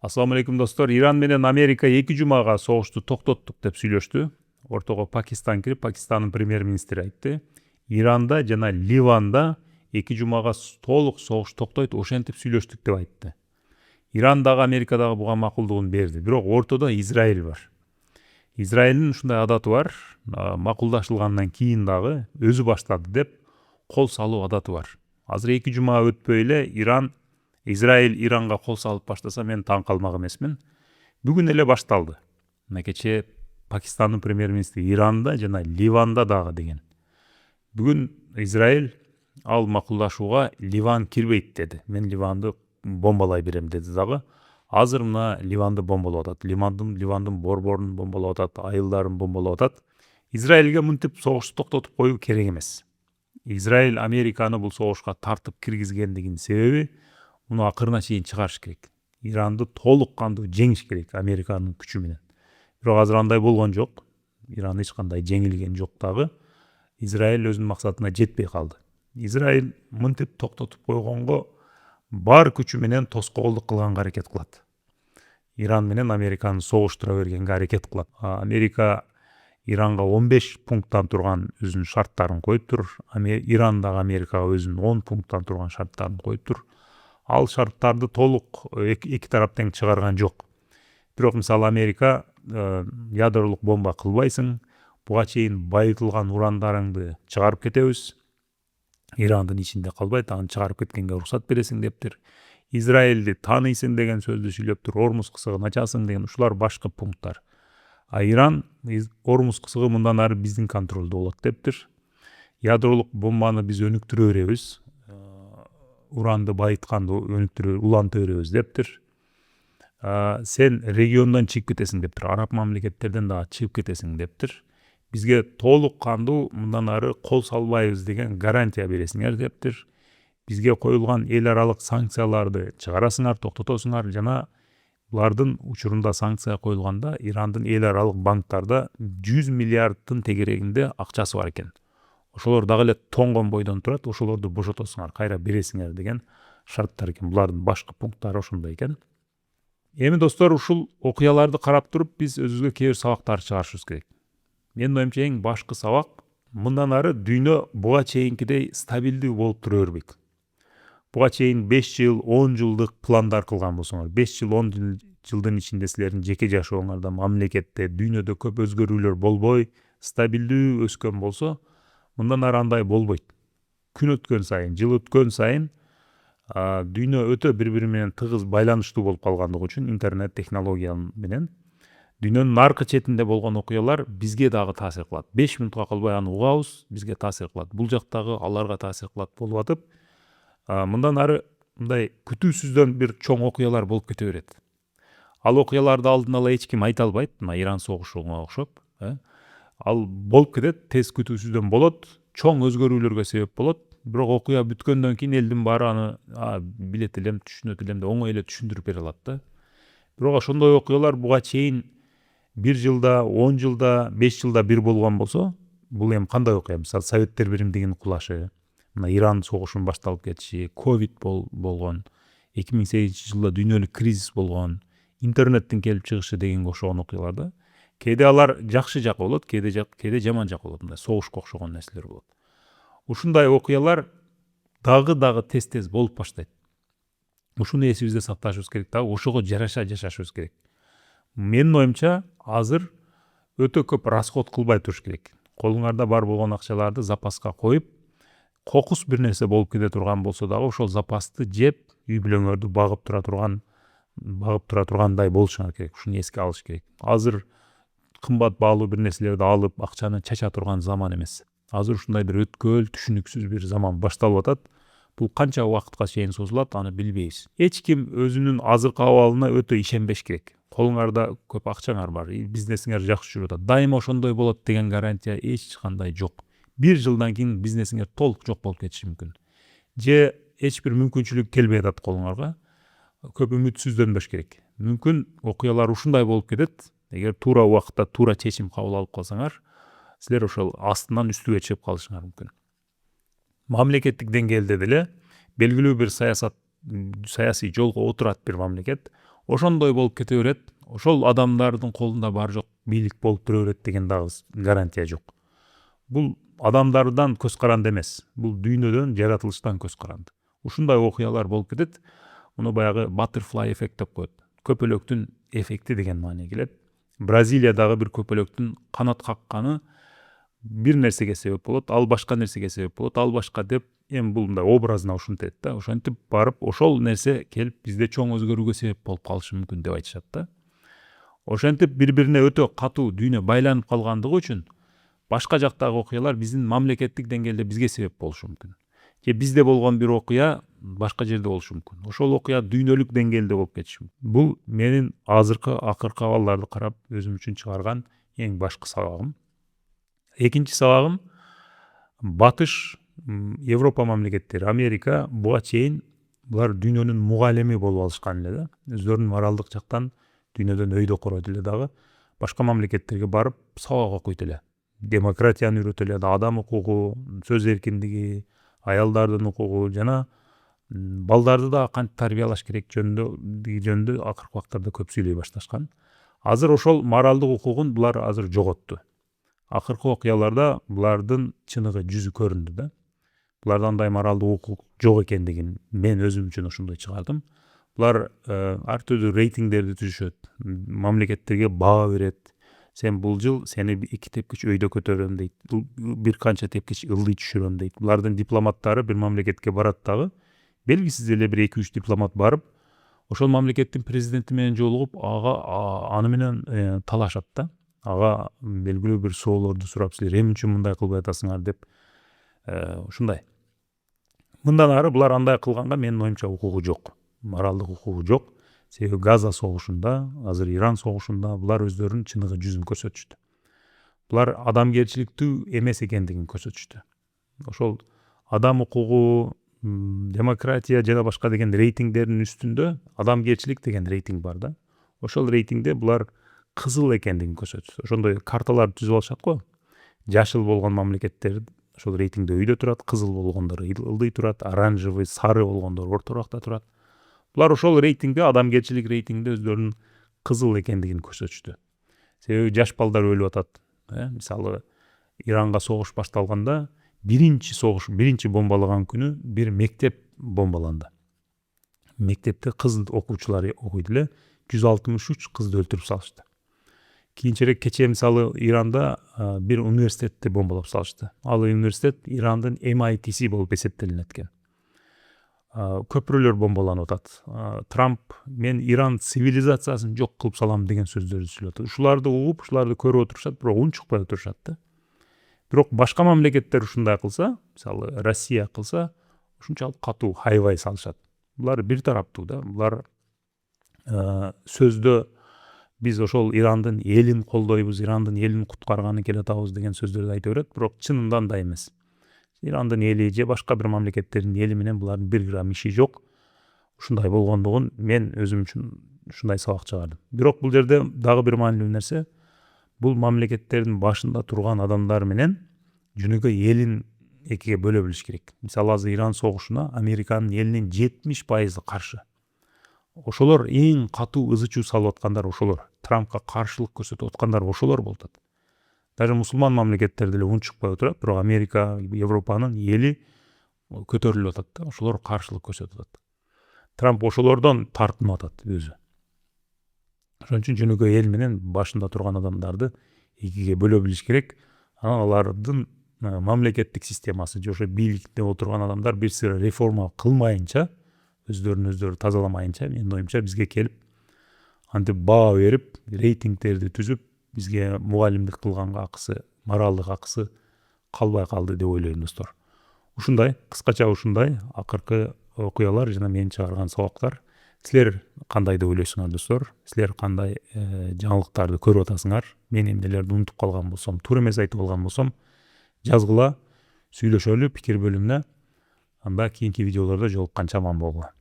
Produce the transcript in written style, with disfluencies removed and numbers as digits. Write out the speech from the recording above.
Assalamu алейкум достор. Иран менен Америка 2 жумага согушту токтоттук деп сүйлөштү. Ортого Пакистан кирип, Пакистандын премьер-министри айтты. Иранда жана Ливанда 2 жумага толук согуш токтойт, ошентип сүйлөштүк деп айтты. Иран дагы Америка дагы буга макулдугун берди. Бирок ортодо Израиль бар. Израилдин ушундай адаты бар. Макулдашылгандан кийин дагы өзү баштады деп кол салуу адаты бар. Азыр 2 жума өтпөй эле Израиль Иранга кол салып баштаса мен таң калмак эмесмин. Бүгүн эле башталды. Мына кечээ Пакистандын премьер-министри Иранда жана Ливанда дагы деген. Бүгүн Израиль ал макулдашууга Ливан кирбейт деди. Мен Ливанды бомбалай берем деди дагы. Азыр мына Ливанды бомбалап атат. Ливандын борборун бомбалап атат, айылдарын бомбалап атат. Израилге мынтип согушту токтотуп коюу керек эмес. Израиль Американы бул согушка тартып киргизгендигинин себеби муну акырына чейин чыгарыш керек. Иранды толук кандуу жеңиш керек Американын күчү менен. Бирок азыр андай болгон жок. Иран эч кандай жеңилген жок дагы. Израиль өзүнүн максатына жетпей калды. Израиль мынтип токтотуп койгонго бар күчү менен тоскоолдук кылганга аракет кылат. Иран менен Американы согуштура бергенге аракет кылат. Америка Иранга 15 пункттан турган өзүнүн шарттарын коюптур. Иран дагы Америкага өзүнүн 10 пункттан турган шарттарын коюптур. Ал шарттарды толук эки тарап тең чыгарган жок. Бирок мисалы Америка ядролук бомба кылбайсың, буга чейин байытылган урандарыңды чыгарып кетебиз. Ирандын ичинде калбайт, аны чыгарып кеткенге уруксат бересиң дептир. Израилди тааныйсың деген сөздү сүйлөптүр, Ормуз кысыгын ачасың деген, ушулар башкы пункттар. Иран Ормуз кысыгы мындан ары биздин контролдо болот дептир. Ядролук бомбаны биз өнүктүрө беребиз. Уранды байытканды уланта беребиз дептир. Сен региондон чыгып кетесиң дептир. Араб мамлекеттерден дагы чыгып кетесиң дептир. Бизге толук кандуу мындан ары кол салбайбыз деген гарантия бересиңер дептир. Бизге коюлган эл аралык санкцияларды чыгарасыңар, токтотосуңар жана булардын учурунда санкция коюлганда Ирандын эл аралык банктарда 100 миллиарддын тегерегинде акчасы бар экен. Ошолор дагы эле тоңгон бойдон турат, ошолорду бошотосуңар, кайра бересиңер деген шарттар экен. Булардын башкы пункттары ошондой экен. Эми достор, ушул окуяларды карап туруп биз өзүбүзгө кээ бир сабактар чыгарышыбыз керек. Менин оюмча эң башкы сабак, мындан ары дүйнө буга чейинкидей стабилдүү болуп тура бербейт. Буга чейин 5 жыл, 10 жылдык пландар кылган болсоңор, 5 жыл, 10 жылдын ичинде силердин жеке жашооңордо, мамлекетте, дүйнөдө көп өзгөрүүлөр болбой, стабилдүү өскөн болсо, мындан ары андай болбойт. Күн өткөн сайын, жыл өткөн сайын дүйнө өтө бири-бири менен тыгыз байланыштуу болуп калгандыгы үчүн интернет технология менен дүйнөнүн аркы четинде болгон окуялар бизге дагы таасир кылат. 5 минутка калбай аны угабыз, бизге таасир кылат. Бул жактагы аларга таасир кылат болуп атып, мындан ары мындай күтүүсүздөн бир чоң окуялар болуп кете берет. Ал окуяларды алдын ала эч ким айта албайт, мына Иран согушуна окшоп. Ал болуп кетет, тез күтүүсүздөн болот, чоң өзгөрүүлөргө себеп болот. Бирок окуя бүткөндөн кийин элдин баары аны билет элем, түшүнөт элем деп оңой эле түшүндүрүп бере алат да. Бирок ошондой окуялар буга чейин 1 жылда, 10 жылда, 5 жылда бир болгон болсо, бул эми кандай окуя? Мисалы, Советтер Биримдигинин кулашы, мына Иран согушунун башталып кетиши, ковид болгон, 2008-жылда дүйнөлүк кризис болгон, интернеттин келип чыгышы дегенге окшогон окуяларда. Кээде алар жакшы жак болот, кээде жаман жак болот, мындай согушка окшогон нерселер болот. Ушундай окуялар дагы тез болуп баштайт. Ушуну эсибизде сакташыбыз керек да, ошого жараша жашашыбыз керек. Менин оюмча, азыр өтө көп расход кылбай туруш керек. Колуңарда бар болгон акчаларды запаска коюп, кокус бир нерсе болуп кете турган болсо дагы ошол запасты жеп, үй бүлөңөрдү багып тура тургандай болушуңар керек. Ушуну эске алыш керек. Азыр кымбат баалуу бир нерселерди алып, акчаны чача турган заман эмес. Азыр ушундай бир өткөл, түшүнүксүз бир заман башталып атат. Бул канча убакытка чейин созулат, аны билбейбиз. Эч ким өзүнүн азыркы абалына өтө ишенбеш керек. Колуңарда көп акчаңар бар, бизнесиңер жакшы жүрүп атат. Дайыма ошондой болот деген гарантия эч кандай жок. 1 жылдан кийин бизнесиңер толук жок болуп кетиши мүмкүн. Же эч бир мүмкүнчүлүк келбей атат колуңарга. Көп үмүтсүздөнбөш керек. Мүмкүн окуялар ушундай болуп кетет. Эгер туура убакытта туура чечим кабыл алып калсаңар, силер ошол астынан үстүгө чыгып калышыңар мүмкүн. Мамлекеттик деңгээлде деле белгилүү бир саясий жолго отурат бир мамлекет. ошондой болуп кете берет. Ошол адамдардын колунда бар жок бийлик болуп тура берет деген дагы гарантия жок. Бул адамдардан көз каранды эмес. Бул дүйнөдөн, жаратылыштан көз каранды. Ушундай окуялар болуп кетет. Муну баягы butterfly эффект деп коет. Көпөлөктүн эффекти деген маани келет. Бразилиядагы бир көпөлөктүн канат какканы бир нерсеге себеп болот, ал башка нерсеге себеп болот, ал башка деп эми бул мындай образына ушинтет да. Ошентип барып ошол нерсе келип бизде чоң өзгөрүүгө себеп болуп калышы мүмкүн деп айтышат да. Ошентип бири-бирине өтө катуу дүйнө байланып калгандыгы үчүн башка жактагы окуялар биздин мамлекеттик деңгээлде бизге себеп болушу мүмкүн. Же бизде болгон бир окуя башка жерде болушу мүмкүн. Ошол окуя дүйнөлүк деңгээлде болуп кетиши мүмкүн. Бул менин акыркы абалдарды карап өзүм үчүн чыгарган эң башкы сабагым. Экинчи сабагым батыш Европа мамлекеттери, Америка буга чейин булар дүйнөнүн мугалими болуп алышкан эле да. Өздөрүнүн моралдык жактан дүйнөдөн өйдө коройт эле дагы башка мамлекеттерге барып сабак окуйт эле. Демократияны үйрөтө эле, адам укугу, сөз эркиндиги, аялдардын укугу жана балдарды да кантип тарбиялаш керек жөнүндө акыркы убактарда көп сүйлөй башташкан. Азыр ошол моралдык укугун булар азыр жоготту. Акыркы окуяларда булардын чыныгы жүзү көрүндү да. Буларда андай моралдык укук жок экендигин мен өзүм үчүн ошондой чыгардым. Булар ар түрдүү рейтингдерди түзүшөт, мамлекеттерге баа берет. Сен бул жыл сени 2 тепкич өйдө көтөрөм дейт, бир канча тепкич ылдый түшүрөм дейт. Булардын дипломаттары бир мамлекетке барат дагы, белгисиз эле бир 2-3 дипломат барып, ошол мамлекеттин президенти менен жолугуп, аны менен талашат да. Ага белгилүү бир суроолорду сурап, силер эмне үчүн мындай кылбай атасыңар деп ушундай. Мындан ары булар андай кылганга менин оюмча укугу жок. Моралдык укугу жок. Себеби Газа согушунда, азыр Иран согушунда булар өздөрүнүн чыныгы жүзүн көрсөтүштү. Булар адамгерчиликтүү эмес экендигин көрсөтүштү. Ошол адам укугу, демократия жана башка деген рейтингдердин үстүндө адамгерчилик деген рейтинг бар да. Ошол рейтингде булар кызыл экендигин көрсөтүштү. Ошондой карталарды түзүп алышат го. Жашыл болгон мамлекеттер ошол рейтингде өйдө турат, кызыл болгондор ылдый турат, оранжевый, сары болгондор ортуракта турат. Булар ошол рейтингде, адамгерчилик рейтингде өздөрүнүн кызыл экендигин көрсөтүштү. Себеби жаш балдар өлүп атат. Мисалы, Иранга согуш башталганда биринчи бомбалаган күнү бир мектеп бомбаланды. Мектепте кыз окуучулар окуйт эле, 163 кызды өлтүрүп салышты. Кийинчерээк кечээ мисалы Иранда бир университетти бомбалап салышты. Ал университет Ирандын MIT'си болуп эсептелинет экен. Көпүрөлөр бомбаланып атат. Трамп мен Иран цивилизациясын жок кылып салам деген сөздөрдү сүйлөп атат. Ушуларды угуп, ушуларды көрүп отурушат, бирок унчукпай отурушат да. Бирок башка мамлекеттер ушундай кылса, мисалы Россия кылса, ушунчалык катуу хайбай салышат. Булар бир тараптуу да. Булар сөздө биз ошол Ирандын элин колдойбуз, Ирандын элин куткарганы келе атабыз деген сөздөрдү айта берет, бирок чынында андай эмес. Ирандын эли же башка бир мамлекеттердин эли менен булардын бир грамм иши жок. Ушундай болгондугун мен өзүм үчүн ушундай сабак чыгардым. Бирок бул жерде дагы бир маанилүү нерсе, бул мамлекеттердин башында турган адамдар менен жөнөкөй элин экиге бөлө билиш керек. Мисалы азыр Иран согушуна Американын элинин 70% каршы. Ошолор эң катуу ызы чуу салып аткандар ошолор. Трампка каршылык көрсөтүп аткандар ошолор болуп атат. Даже мусулман мамлекеттер деле унчукпай отурат, бирок Америка, Европанын эли көтөрүлүп атат да, ошолор каршылык көрсөтүп атат. Трамп ошолордон тартынып атат өзү. Ошон үчүн жөнөкөй эл менен башында турган адамдарды экиге бөлө билиш керек. Алардын мамлекеттик системасы же ошо бийликте отурган адамдар бир сыйра реформа кылмайынча, өздөрүн тазаламайынча, менин оюмча бизге келип антип баа берип, рейтингдерди түзүп, бизге мугалимдик кылганга акысы, моралдык акысы калбай калды деп ойлойм достор. Ушундай, кыскача ушундай акыркы окуялар жана мен чыгарган сабактар. Силер кандай деп ойлойсуңар достор? Силер кандай жаңылыктарды көрүп атасыңар? Мен эмнелерди унутуп калган болсом, туура эмес айтып алган болсом, жазгыла, сүйлөшөлү пикир бөлүмүнө. Анда кийинки видеолордо жолукканча аман болгула.